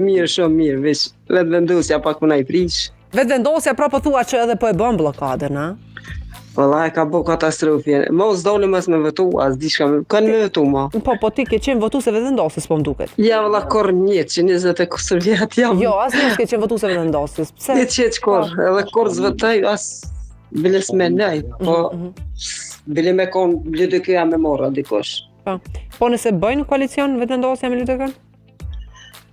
Mirë, shumë mirë, veç vetë vendosja pak më na i prish. Vetë vendosja pra po thua që edhe po e bën bllokadën, a? Valla e ka bo katastrofë. Mos dole mas me votu, as di shka kanë me votu ma. Po ti ke qenë votuese vetëndosës, po m'duket. Ja valla kor njët që 24 vjet jam. Jo, asnjë s'ke qenë votuese vetëndosës. Pse? Një qeq kor, edhe kor zvëtaj, as biles me nej, po bile me kon LDK ja me mora dikosh. Po nëse bëjnë koalicion vetëndosja me LDK-n?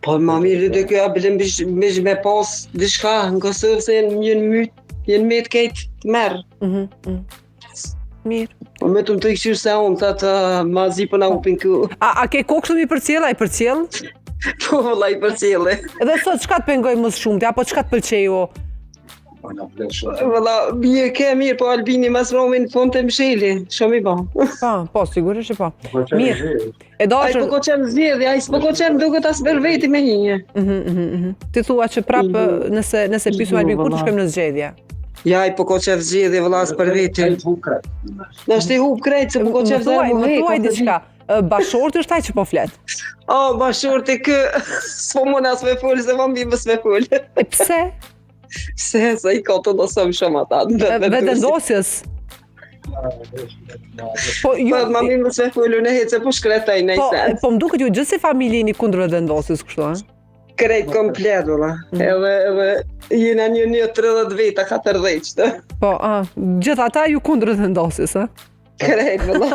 Po ma mirë LDK ja bile mish me pas diçka, në Kosovë se jenë met kejt të merë. Mirë. Po me të më të i këshirë se unë, të ma zi për na upin ku. A ke kokë shumë i përcjell, a i përcjell? Po valla i përcjelle. Edhe sot çka të pengoj më shumë, apo çka të pëlqej o? Valla, bje ke mirë, po Albini mas romin në fund të msheli, shumë i bon. Po, sigurisht që po. Mirë. E do Ai që... po ko qenë zjedhja, ai s'po ko qenë duket as për veti me hinje. Ti thua që prapë nëse pyesëm Albin kur të shkojmë në zgjedhje? Ja, ai po ko qenë zjedhje, valla as për veti. Në është i hub krejt, se po ko qenë zjedhje Më thuaj diçka. Bashorti është ai që po flet. Bashorti kë, s'po mund as me full, se më mbi më s'me full. Pse? Se i ka të dosëm shumë ata. Vetëndosjes. Po ju më mbi më s'me full, unë hece po shkretaj në i sens. Po m'duket ju gjithë si familje jeni kundër vetëndosjes kështu, a? Krejt komplet, valla. Edhe jena një 30 veta, 40 qëtë. Po, gjithë ata ju kundër vetëndosjes, a? Krejt, valla.